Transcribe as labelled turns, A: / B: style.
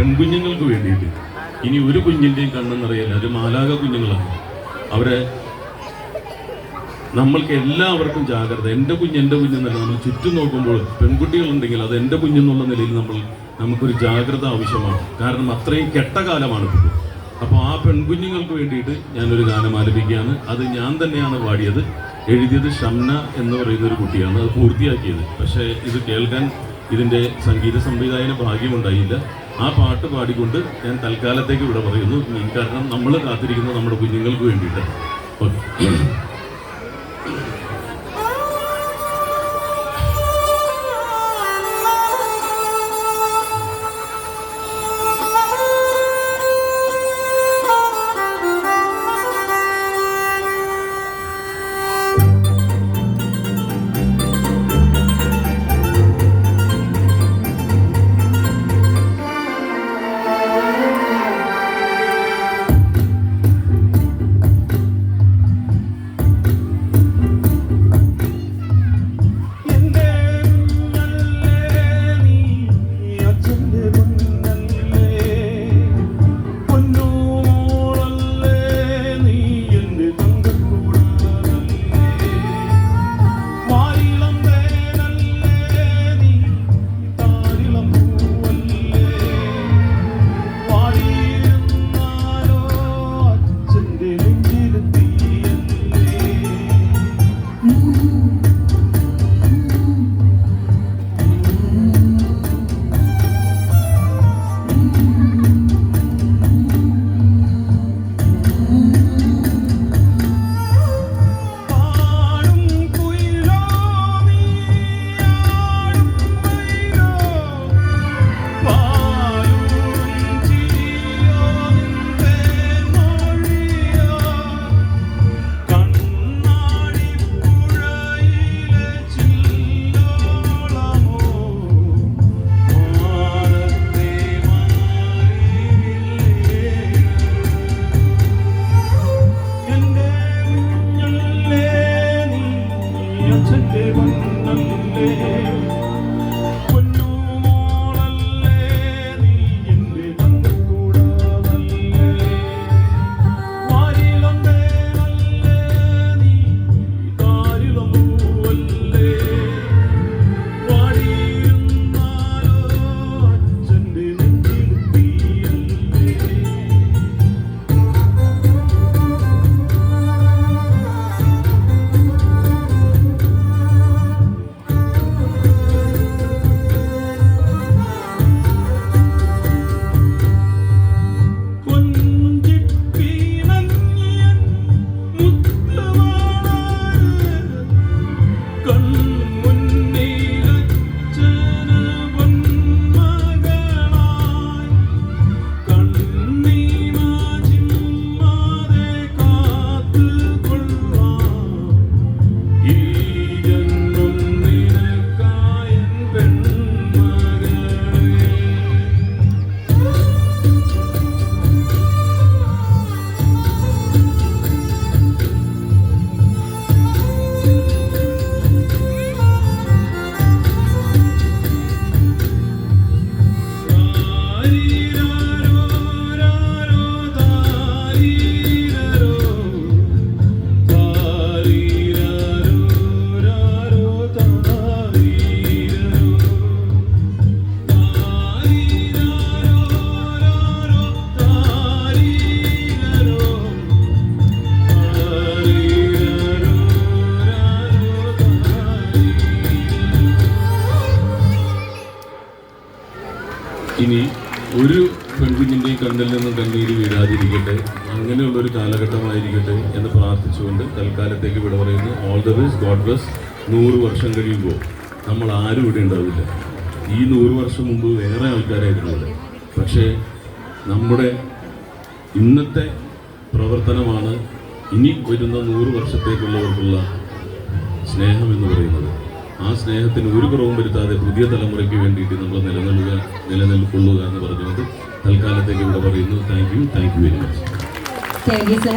A: പെൺകുഞ്ഞുങ്ങൾക്ക് വേണ്ടിയിട്ട് ഇനി ഒരു കുഞ്ഞിൻ്റെയും കണ്ണെന്നറിയില്ല, ഒരു മാലാക കുഞ്ഞുങ്ങളാണ് അവരെ. നമ്മൾക്ക് എല്ലാവർക്കും ജാഗ്രത. എൻ്റെ കുഞ്ഞെന്നല്ല, നമ്മൾ ചുറ്റും നോക്കുമ്പോൾ പെൺകുട്ടികളുണ്ടെങ്കിൽ അത് എൻ്റെ കുഞ്ഞെന്നുള്ള നിലയിൽ നമുക്കൊരു ജാഗ്രത ആവശ്യമാണ്. കാരണം അത്രയും കെട്ട കാലമാണ് ഇപ്പോൾ. അപ്പോൾ ആ പെൺകുഞ്ഞുങ്ങൾക്ക് വേണ്ടിയിട്ട് ഞാനൊരു ഗാനം ആലപിക്കുകയാണ്. അത് ഞാൻ തന്നെയാണ് പാടിയത്. എഴുതിയത് ഷംന എന്ന് പറയുന്ന ഒരു കുട്ടിയാണ്, അത് പൂർത്തിയാക്കിയത്. പക്ഷേ ഇത് കേൾക്കാൻ ഇതിൻ്റെ സംഗീത സംവിധായകന് ഭാഗ്യമുണ്ടായില്ല. ആ പാട്ട് പാടിക്കൊണ്ട് ഞാൻ തൽക്കാലത്തേക്ക് ഇവിടെ പറയുന്നു. കാരണം നമ്മൾ കാത്തിരിക്കുന്നത് നമ്മുടെ കുഞ്ഞുങ്ങൾക്ക് വേണ്ടിയിട്ടാണ്. ഓക്കെ. ഇനി ഒരു പെൺകുഞ്ഞിൻ്റെയും കണ്ണിൽ നിന്നും കണ്ണീര് വീഴാതിരിക്കട്ടെ, അങ്ങനെയുള്ളൊരു കാലഘട്ടമായിരിക്കട്ടെ എന്ന് പ്രാർത്ഥിച്ചുകൊണ്ട് തൽക്കാലത്തേക്ക് ഇവിടെ പറയുന്നു. All the best, God bless. 100 വർഷം കഴിയുമ്പോൾ നമ്മൾ ആരും ഇവിടെ ഉണ്ടാവില്ല. ഈ 100 വർഷം മുമ്പ് വേറെ ആൾക്കാരായിരുന്നു ഇവിടെ. പക്ഷേ നമ്മുടെ ഇന്നത്തെ പ്രവർത്തനമാണ് ഇനി വരുന്ന 100 വർഷത്തേക്കുള്ളവർക്കുള്ള സ്നേഹം എന്ന് പറയുന്നത്. ആ സ്നേഹത്തിന് ഒരു കുറവും വരുത്താതെ പുതിയ തലമുറയ്ക്ക് വേണ്ടിയിട്ട് നമ്മൾ നിലനിൽക്കൊള്ളുക എന്ന് പറഞ്ഞുകൊണ്ട് തൽക്കാലത്തേക്ക് ഇവിടെ പറയുന്നു. Thank you very much.